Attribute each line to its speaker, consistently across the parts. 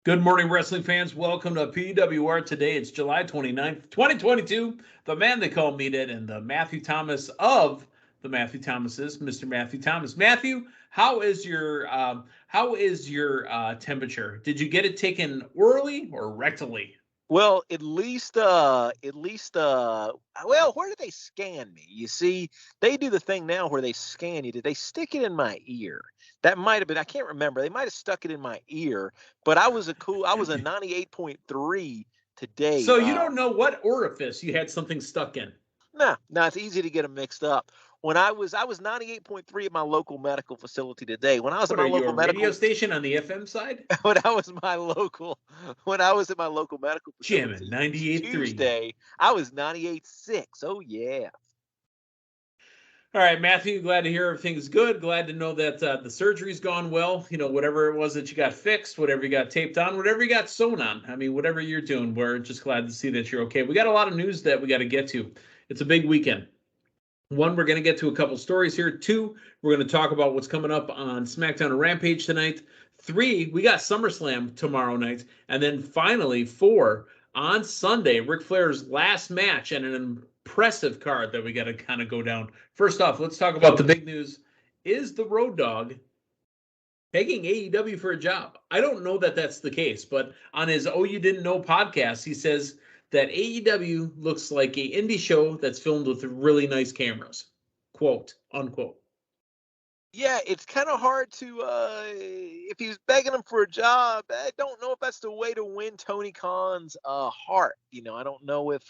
Speaker 1: Good morning, wrestling fans. Welcome to PWR Today. It's July 29th, 2022. The man they call Meathead and the Matthew Thomas of the Matthew Thomases, Mr. Matthew Thomas. Matthew, how is your temperature? Did you get it taken orally or rectally?
Speaker 2: Well, at least, well, where did they scan me? You see, they do the thing now where they scan you. Did they stick it in my ear? That might have been, I can't remember. They might have stuck it in my ear, but I was a 98.3 today.
Speaker 1: So you don't know what orifice you had something stuck in?
Speaker 2: No, it's easy to get them mixed up. When I was 98.3 at my local medical facility today. When I was at my local medical
Speaker 1: radio station on the FM side.
Speaker 2: When I was at my local medical facility,
Speaker 1: Jim, 98.3
Speaker 2: Tuesday, I was 98.6. Oh yeah.
Speaker 1: All right, Matthew, glad to hear everything's good. Glad to know that the surgery's gone well. You know, whatever it was that you got fixed, whatever you got taped on, whatever you got sewn on. I mean, whatever you're doing, we're just glad to see that you're okay. We got a lot of news that we got to get to. It's a big weekend. One, we're going to get to a couple stories here. Two, we're going to talk about what's coming up on Smackdown and Rampage tonight. Three, we got Summerslam tomorrow night. And then finally, four, on Sunday, Ric Flair's last match and an impressive card that we got to kind of go down. First off, let's talk about the big news. Is the Road Dogg begging AEW for a job? I don't know that that's the case, but on his Oh You Didn't Know podcast, he says that AEW looks like an indie show that's filmed with really nice cameras, quote, unquote.
Speaker 2: Yeah, it's kind of hard to, if he's begging him for a job, I don't know if that's the way to win Tony Khan's heart. You know, I don't know if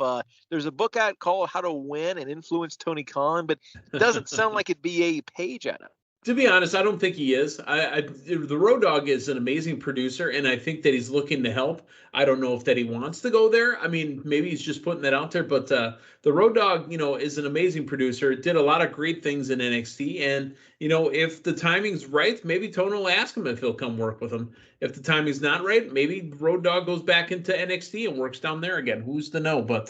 Speaker 2: there's a book out called How to Win and Influence Tony Khan, but it doesn't sound like it'd be a page at it.
Speaker 1: To be honest, I don't think he is. The Road Dogg is an amazing producer, and I think that he's looking to help. I don't know if that he wants to go there. I mean, maybe he's just putting that out there. But the Road Dogg, you know, is an amazing producer. Did a lot of great things in NXT. And, you know, if the timing's right, maybe Tony will ask him if he'll come work with him. If the timing's not right, maybe Road Dogg goes back into NXT and works down there again. Who's to know? But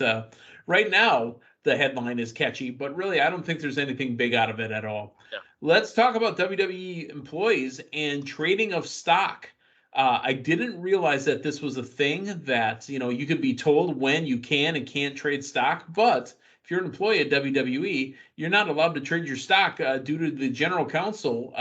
Speaker 1: right now, the headline is catchy. But really, I don't think there's anything big out of it at all. Yeah. Let's talk about WWE employees and trading of stock. I didn't realize that this was a thing that, you know, you could be told when you can and can't trade stock. But if you're an employee at WWE, you're not allowed to trade your stock due to the general counsel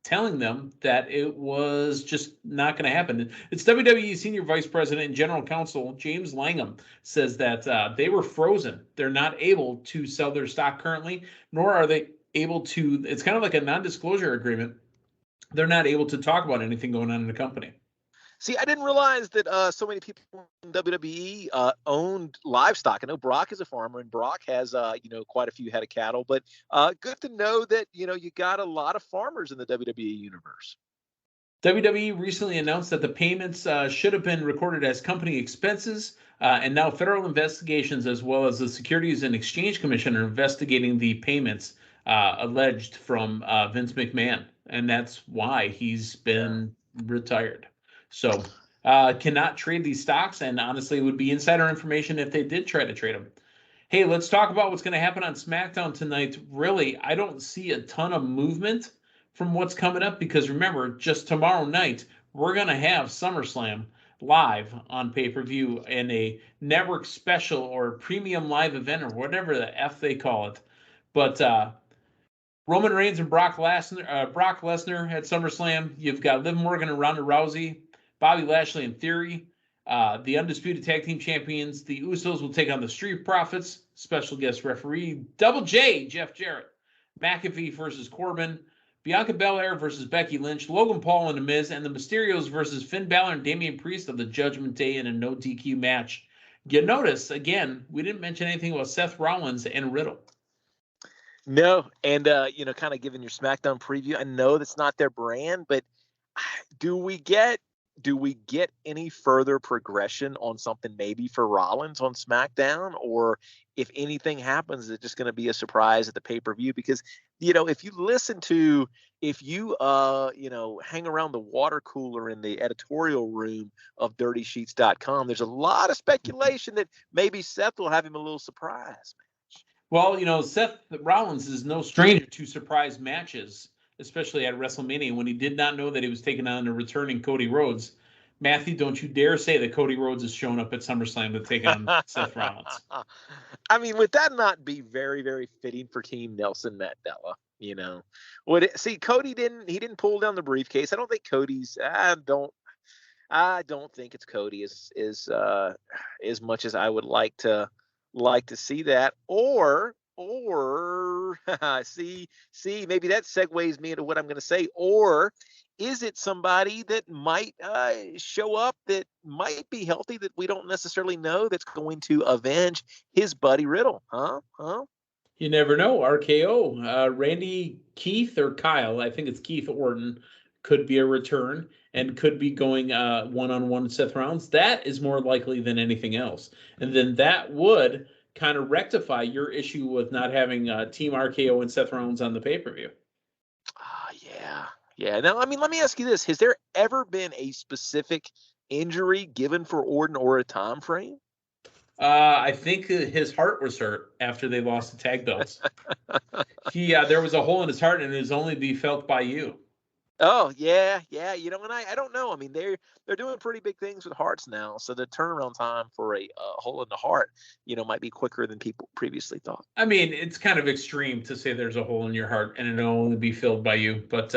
Speaker 1: telling them that it was just not going to happen. It's WWE Senior Vice President and General Counsel James Langham says that they were frozen. They're not able to sell their stock currently, nor are they able to. It's kind of like a non-disclosure agreement. They're not able to talk about anything going on in the company.
Speaker 2: See, I didn't realize that so many people in WWE owned livestock. I know Brock is a farmer, and Brock has, quite a few head of cattle. But good to know that, you got a lot of farmers in the WWE universe.
Speaker 1: WWE recently announced that the payments should have been recorded as company expenses, and now federal investigations as well as the Securities and Exchange Commission are investigating the payments alleged from Vince McMahon, and that's why he's been retired. So cannot trade these stocks, and honestly, it would be insider information if they did try to trade them. Hey, let's talk about what's going to happen on SmackDown tonight. Really, I don't see a ton of movement from what's coming up because remember, just tomorrow night, we're going to have SummerSlam live on pay-per-view in a network special or premium live event or whatever the F they call it. But Roman Reigns and Brock Lesnar at SummerSlam. You've got Liv Morgan and Ronda Rousey, Bobby Lashley and Theory, the Undisputed Tag Team Champions. The Usos will take on the Street Profits. Special guest referee, Double J, Jeff Jarrett. McAfee versus Corbin. Bianca Belair versus Becky Lynch. Logan Paul and The Miz. And the Mysterios versus Finn Balor and Damian Priest of the Judgment Day in a no DQ match. You notice, again, we didn't mention anything about Seth Rollins and Riddle.
Speaker 2: No, and kind of giving your SmackDown preview. I know that's not their brand, but do we get any further progression on something maybe for Rollins on SmackDown, or if anything happens, is it just going to be a surprise at the pay-per-view? Because if you hang around the water cooler in the editorial room of DirtySheets.com, there's a lot of speculation that maybe Seth will have him a little surprise.
Speaker 1: Well, Seth Rollins is no stranger to surprise matches, especially at WrestleMania when he did not know that he was taking on a returning Cody Rhodes. Matthew, don't you dare say that Cody Rhodes is showing up at SummerSlam to take on Seth Rollins.
Speaker 2: I mean, would that not be very, very fitting for Team Nelson Mandela? You know, see, Cody didn't pull down the briefcase. I don't think Cody's. I don't think it's Cody as much as I would like to see that. Or see, maybe that segues me into what I'm going to say. Or is it somebody that might show up that might be healthy that we don't necessarily know that's going to avenge his buddy Riddle? Huh?
Speaker 1: You never know. RKO, Randy Keith or Kyle, I think it's Keith Orton, could be a return and could be going one-on-one with Seth Rollins. That is more likely than anything else. And then that would kind of rectify your issue with not having Team RKO and Seth Rollins on the pay-per-view.
Speaker 2: Yeah. Now, I mean, let me ask you this. Has there ever been a specific injury given for Orton or a time frame?
Speaker 1: I think his heart was hurt after they lost the tag belts. There was a hole in his heart, and it was only be felt by you.
Speaker 2: Oh yeah. You know, and I don't know. I mean, they're doing pretty big things with hearts now, so the turnaround time for a hole in the heart, you know, might be quicker than people previously thought.
Speaker 1: I mean, it's kind of extreme to say there's a hole in your heart and it'll only be filled by you. But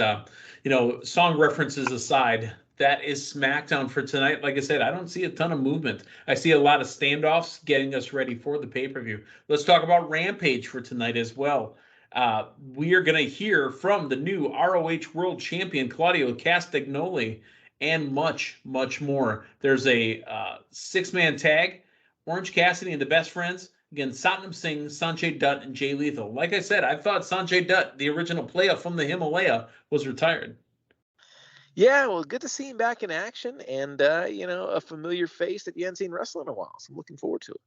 Speaker 1: you know, song references aside, that is SmackDown for tonight. Like I said, I don't see a ton of movement. I see a lot of standoffs getting us ready for the pay-per-view. Let's talk about Rampage for tonight as well. We are going to hear from the new ROH World Champion, Claudio Castagnoli, and much, much more. There's a six-man tag, Orange Cassidy and the Best Friends against Satnam Singh, Sanjay Dutt, and Jay Lethal. Like I said, I thought Sanjay Dutt, the original player from the Himalaya, was retired.
Speaker 2: Yeah, well, good to see him back in action, and you know, a familiar face that you hadn't seen wrestle in a while. So I'm looking forward to it.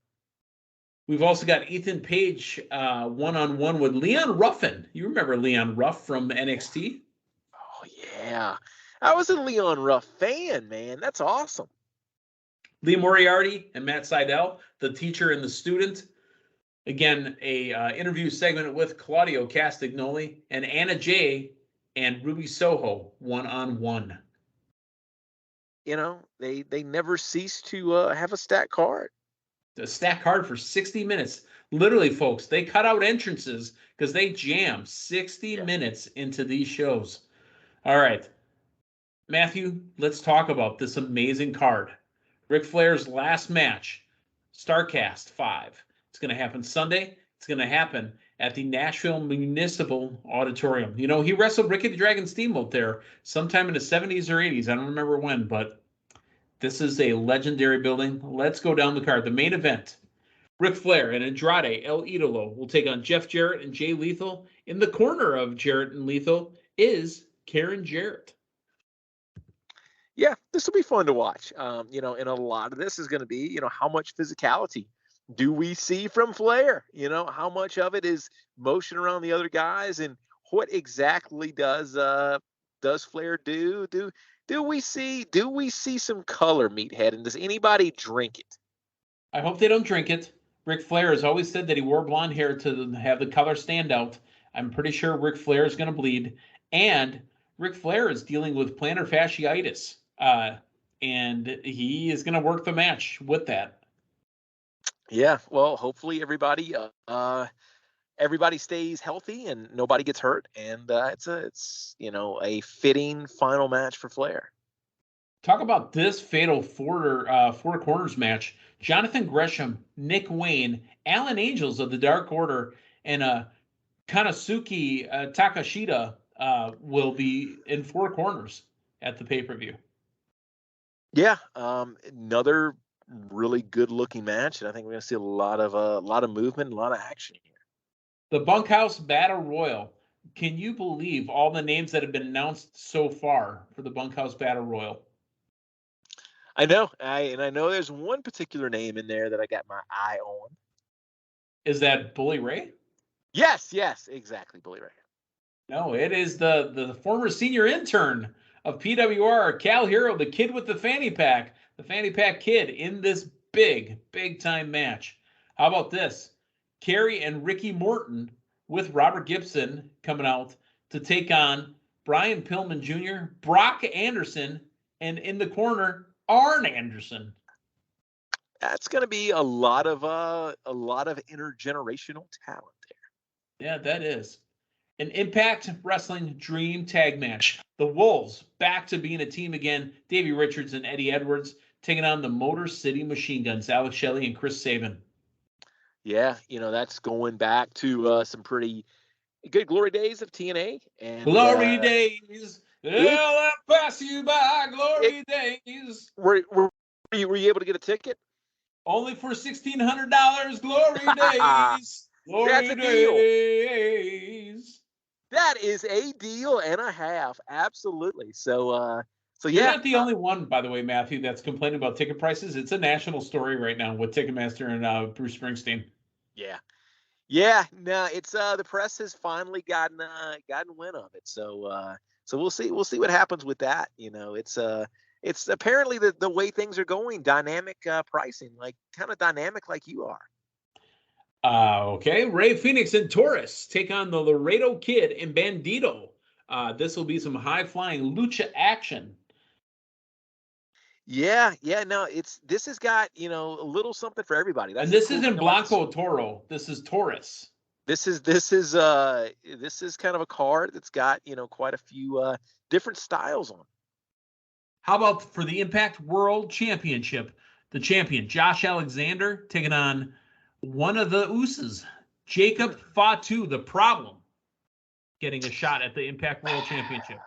Speaker 1: We've also got Ethan Page one-on-one with Leon Ruffin. You remember Leon Ruff from NXT?
Speaker 2: Oh yeah, I was a Leon Ruff fan, man. That's awesome.
Speaker 1: Lee Moriarty and Matt Sydal, the teacher and the student. Again, a interview segment with Claudio Castagnoli and Anna Jay and Ruby Soho one-on-one.
Speaker 2: You know, they never cease to have a stat card.
Speaker 1: A stat card for 60 minutes. Literally, folks, they cut out entrances because they jam 60 minutes into these shows. All right. Matthew, let's talk about this amazing card. Ric Flair's last match, StarCast 5. It's going to happen Sunday. It's going to happen at the Nashville Municipal Auditorium. You know, he wrestled Ricky the Dragon Steamboat there sometime in the 70s or 80s. I don't remember when, but this is a legendary building. Let's go down the card. The main event, Ric Flair and Andrade El Idolo will take on Jeff Jarrett and Jay Lethal. In the corner of Jarrett and Lethal is Karen Jarrett.
Speaker 2: Yeah, this will be fun to watch. You know, and a lot of this is going to be, you know, how much physicality do we see from Flair? You know, how much of it is motion around the other guys, and what exactly does Flair do? Do we see some color, Meathead, and does anybody drink it?
Speaker 1: I hope they don't drink it. Ric Flair has always said that he wore blonde hair to have the color stand out. I'm pretty sure Ric Flair is going to bleed, and Ric Flair is dealing with plantar fasciitis, and he is going to work the match with that.
Speaker 2: Yeah, well, hopefully everybody stays healthy and nobody gets hurt, and it's you know, a fitting final match for Flair.
Speaker 1: Talk about this fatal four corners match. Jonathan Gresham, Nick Wayne, Alan Angels of the Dark Order, and Konosuke Takashita will be in four corners at the pay-per-view.
Speaker 2: Yeah, another really good-looking match, and I think we're going to see a lot of movement, and a lot of action here.
Speaker 1: The Bunkhouse Battle Royal. Can you believe all the names that have been announced so far for the Bunkhouse Battle Royal?
Speaker 2: I know. I know there's one particular name in there that I got my eye on.
Speaker 1: Is that Bully Ray?
Speaker 2: Yes, exactly, Bully Ray.
Speaker 1: No, it is the former senior intern of PWR, Cal Hero, the kid with the fanny pack kid in this big time match. How about this? Kerry and Ricky Morton with Robert Gibson coming out to take on Brian Pillman Jr., Brock Anderson, and in the corner, Arn Anderson.
Speaker 2: That's going to be a lot of intergenerational talent there.
Speaker 1: Yeah, that is. An Impact Wrestling Dream Tag Match. The Wolves back to being a team again. Davey Richards and Eddie Edwards taking on the Motor City Machine Guns, Alex Shelley and Chris Sabin.
Speaker 2: Yeah, that's going back to some pretty good glory days of TNA. And
Speaker 1: glory days. They'll pass you by, glory days.
Speaker 2: Were you able to get a ticket?
Speaker 1: Only for $1,600, glory days. Glory days.
Speaker 2: That is a deal and a half. Absolutely. So
Speaker 1: You're not the only one, by the way, Matthew, that's complaining about ticket prices. It's a national story right now with Ticketmaster and Bruce Springsteen.
Speaker 2: Yeah. Yeah. No, it's the press has finally gotten wind of it. So we'll see what happens with that. It's apparently the way things are going, dynamic pricing, like kind of dynamic like you are.
Speaker 1: Okay, Ray Phoenix and Taurus take on the Laredo Kid and Bandito. This will be some high-flying lucha action.
Speaker 2: Yeah, no, this has got a little something for everybody.
Speaker 1: And this isn't Blanco Toro. This is Taurus.
Speaker 2: This is kind of a card that's got quite a few different styles on.
Speaker 1: How about for the Impact World Championship? The champion Josh Alexander taking on one of the Usos, Jacob Fatu, the Problem, getting a shot at the Impact World Championship.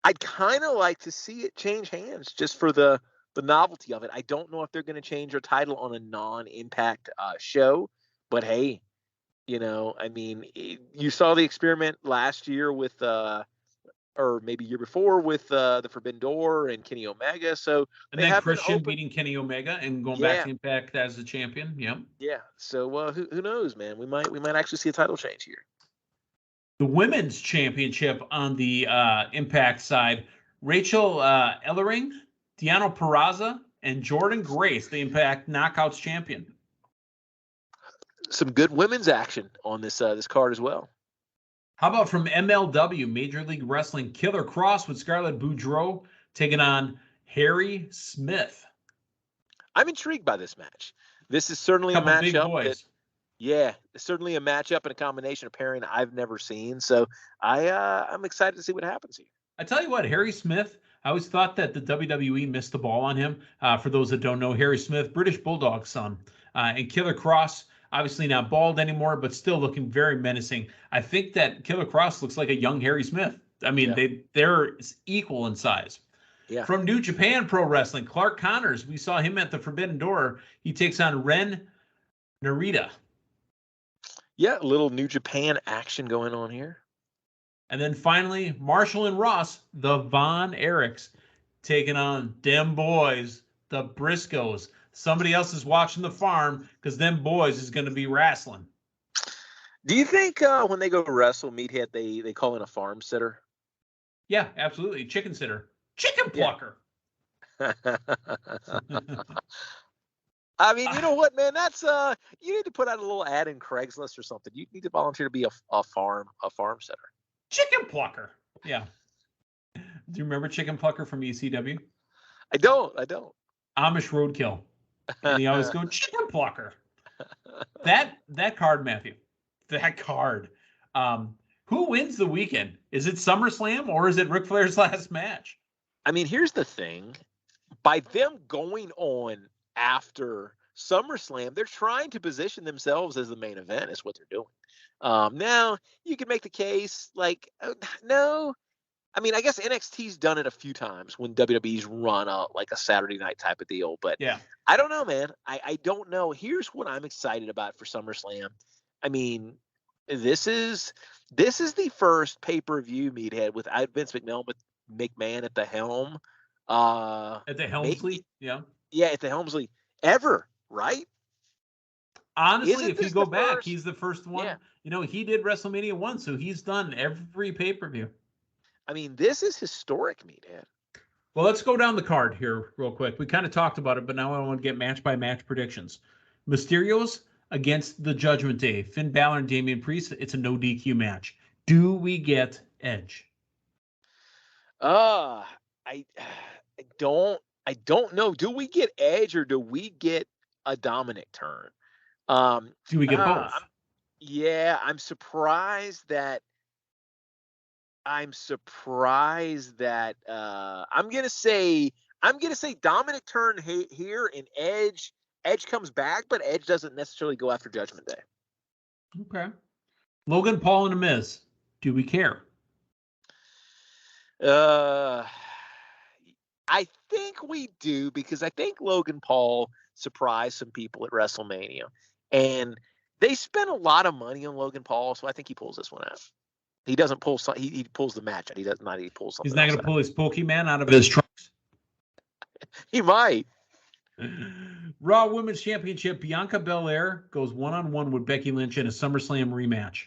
Speaker 2: I'd kind of like to see it change hands just for the novelty of it. I don't know if they're going to change their title on a non-Impact show, but hey, you saw the experiment last year with or maybe year before with the Forbidden Door and Kenny Omega. So
Speaker 1: and then Christian beating Kenny Omega and going back to Impact as the champion. Yep.
Speaker 2: Yeah. So who knows, man? We might actually see a title change here.
Speaker 1: The women's championship on the Impact side, Rachel Ellering, Deanna Peraza, and Jordan Grace, the Impact Knockouts champion.
Speaker 2: Some good women's action on this card as well.
Speaker 1: How about from MLW, Major League Wrestling, Killer Cross with Scarlett Boudreaux taking on Harry Smith.
Speaker 2: I'm intrigued by this match. This is certainly a matchup.
Speaker 1: Big boys.
Speaker 2: Certainly a matchup and a combination of pairing I've never seen. So I'm excited to see what happens here.
Speaker 1: I tell you what, Harry Smith, I always thought that the WWE missed the ball on him. For those that don't know, Harry Smith, British Bulldog son, and Killer Cross, obviously not bald anymore, but still looking very menacing. I think that Killer Cross looks like a young Harry Smith. I mean, they're equal in size.
Speaker 2: Yeah.
Speaker 1: From New Japan Pro Wrestling, Clark Connors, we saw him at the Forbidden Door. He takes on Ren Narita.
Speaker 2: Yeah, a little New Japan action going on here.
Speaker 1: And then finally, Marshall and Ross, the Von Erichs, taking on them boys, the Briscoes. Somebody else is watching the farm because them boys is going to be wrestling.
Speaker 2: Do you think when they go wrestle Meathead, they call in a farm sitter?
Speaker 1: Yeah, absolutely. Chicken sitter. Chicken plucker.
Speaker 2: Yeah. I mean, you know what, man? That's you need to put out a little ad in Craigslist or something. You need to volunteer to be a farm sitter.
Speaker 1: Chicken plucker. Yeah. Do you remember Chicken Plucker from ECW?
Speaker 2: I don't.
Speaker 1: Amish Roadkill. And he always go, Chicken Plucker. That card, Matthew. That card. Who wins the weekend? Is it SummerSlam or is it Ric Flair's last match?
Speaker 2: I mean, here's the thing. By them going on after SummerSlam, they're trying to position themselves as the main event is what they're doing. Now, you can make the case like, no. I mean, I guess NXT's done it a few times when WWE's run a Saturday night type of deal. But
Speaker 1: yeah,
Speaker 2: I don't know, man. I don't know. Here's what I'm excited about for SummerSlam. I mean, this is the first pay-per-view Meathead without Vince McMahon at the helm.
Speaker 1: At the Helmsley?
Speaker 2: Yeah, at the Helmsley ever, right?
Speaker 1: Honestly, if you go back, he's the first one.
Speaker 2: Yeah.
Speaker 1: He did WrestleMania 1, so he's done every pay-per-view.
Speaker 2: I mean, this is historic, Meathead.
Speaker 1: Well, let's go down the card here real quick. We kind of talked about it, but now I want to get match-by-match predictions. Mysterios against the Judgment Day. Finn Balor and Damian Priest. It's a no DQ match. Do we get Edge?
Speaker 2: I don't know. Do we get Edge or do we get a Dominic turn?
Speaker 1: Do we get both?
Speaker 2: I'm surprised that I'm gonna say Dominic turn here and Edge. Edge comes back, but Edge doesn't necessarily go after Judgment Day.
Speaker 1: Okay. Logan Paul and The Miz. Do we care?
Speaker 2: I think we do, because I think Logan Paul surprised some people at WrestleMania, and they spent a lot of money on Logan Paul, so I think he pulls this one out. He doesn't pull he pulls the match out. He pulls something.
Speaker 1: He's not going to pull his Pokemon out of his trunks.
Speaker 2: He might.
Speaker 1: Raw Women's Championship. Bianca Belair goes one-on-one with Becky Lynch in a SummerSlam rematch.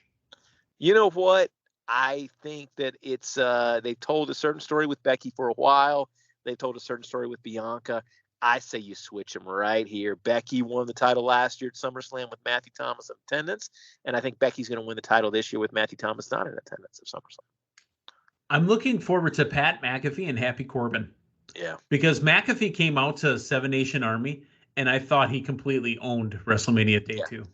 Speaker 2: You know what? I think that it's they've told a certain story with Becky for a while. They told a certain story with Bianca. I say you switch them right here. Becky won the title last year at SummerSlam with Matthew Thomas in attendance, and I think Becky's going to win the title this year with Matthew Thomas not in attendance at SummerSlam.
Speaker 1: I'm looking forward to Pat McAfee and Happy Corbin.
Speaker 2: Yeah.
Speaker 1: Because McAfee came out to Seven Nation Army, and I thought he completely owned WrestleMania Day 2.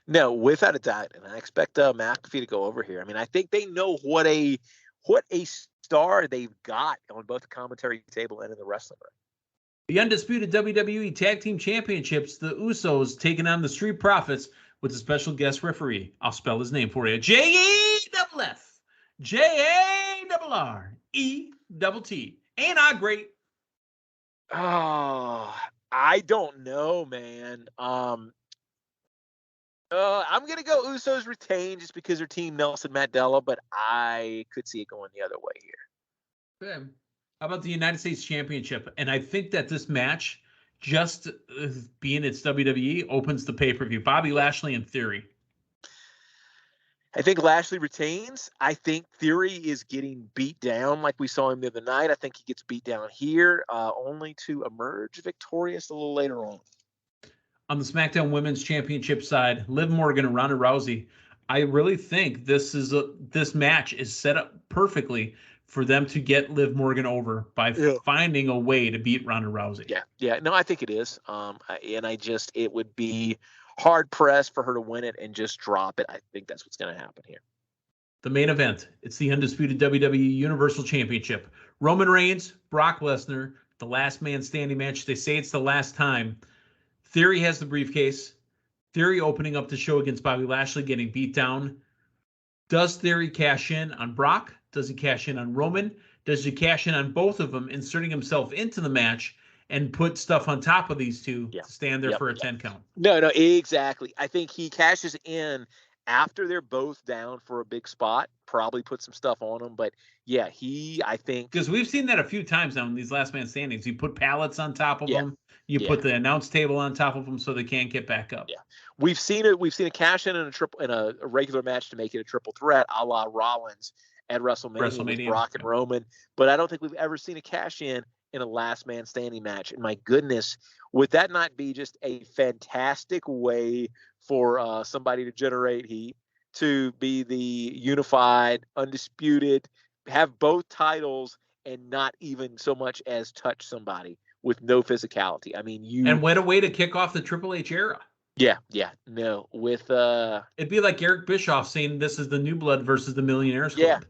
Speaker 2: No, without a doubt, and I expect McAfee to go over here. I mean, I think they know what a star they've got on both the commentary table and in the wrestling ring.
Speaker 1: The undisputed WWE Tag Team Championships, the Usos taking on the Street Profits with a special guest referee. I'll spell his name for you. J-E-F-F J-A-R-R-E-T-T. Ain't I great?
Speaker 2: Oh, I don't know, man. I'm going to go Usos retain just because they're Team Nelson Mandela, but I could see it going the other way here.
Speaker 1: Okay. How about the United States Championship? And I think that this match, just being it's WWE, opens the pay-per-view. Bobby Lashley and Theory.
Speaker 2: I think Lashley retains. I think Theory is getting beat down like we saw him the other night. I think he gets beat down here, only to emerge victorious a little later on.
Speaker 1: On the SmackDown Women's Championship side, Liv Morgan and Ronda Rousey. I really think this match is set up perfectly for them to get Liv Morgan over by finding a way to beat Ronda Rousey.
Speaker 2: Yeah. No, I think it is. It would be hard pressed for her to win it and just drop it. I think that's what's going to happen here.
Speaker 1: The main event. It's the undisputed WWE Universal Championship. Roman Reigns, Brock Lesnar, the last man standing match. They say it's the last time. Theory has the briefcase. Theory opening up the show against Bobby Lashley, getting beat down. Does Theory cash in on Brock? Does he cash in on Roman? Does he cash in on both of them, inserting himself into the match and put stuff on top of these two to stand there for a 10 count?
Speaker 2: No, exactly. I think he cashes in after they're both down for a big spot, probably put some stuff on them. But yeah, I think.
Speaker 1: Because we've seen that a few times now in these last man standings. You put pallets on top of them. You put the announce table on top of them so they can't get back up.
Speaker 2: Yeah. We've seen it. We've seen a cash in a regular match to make it a triple threat, a la Rollins at WrestleMania with Brock and Roman. But I don't think we've ever seen a cash in a last man standing match. And my goodness, would that not be just a fantastic way for somebody to generate heat, to be the unified, undisputed, have both titles and not even so much as touch somebody with no physicality? I mean,
Speaker 1: and what a way to kick off the Triple H era.
Speaker 2: No, with
Speaker 1: it'd be like Eric Bischoff saying this is the New Blood versus the Millionaires Club.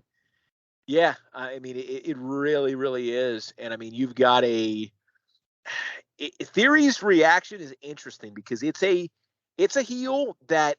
Speaker 2: Yeah. I mean, it really, really is. And I mean, you've got Theory's reaction is interesting because it's a heel that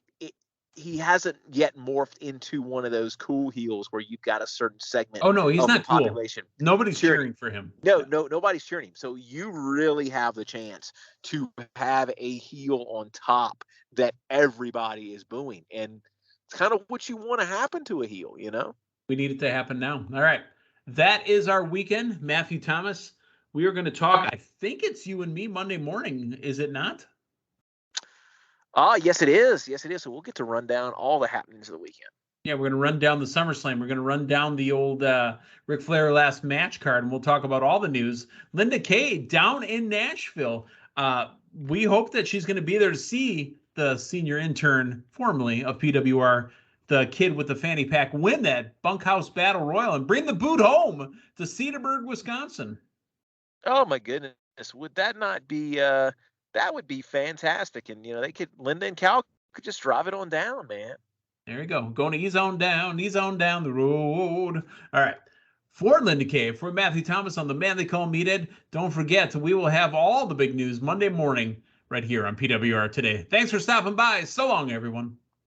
Speaker 2: he hasn't yet morphed into one of those cool heels where you've got a certain segment.
Speaker 1: Oh no, he's not cool.
Speaker 2: Population
Speaker 1: Nobody's cheering for him.
Speaker 2: No, nobody's cheering him. So you really have the chance to have a heel on top that everybody is booing, and it's kind of what you want to happen to a heel, you know.
Speaker 1: We need it to happen now. All right, that is our weekend. Matthew Thomas, we are going to talk. I think it's you and me Monday morning. Is it not?
Speaker 2: Yes, it is. So we'll get to run down all the happenings of the weekend.
Speaker 1: Yeah, we're going to run down the SummerSlam. We're going to run down the old Ric Flair last match card, and we'll talk about all the news. Linda Kay down in Nashville. We hope that she's going to be there to see the senior intern, formerly of PWR, the kid with the fanny pack, win that Bunkhouse Battle Royal and bring the boot home to Cedarburg, Wisconsin.
Speaker 2: Oh my goodness, would that not be that would be fantastic. And they could Linda and Cal could just drive it on down, man.
Speaker 1: There you go. Going to ease on down the road. All right. For Linda Kay, for Matthew Thomas on the Man They Call Meathead, don't forget, we will have all the big news Monday morning right here on PWR Today. Thanks for stopping by. So long, everyone.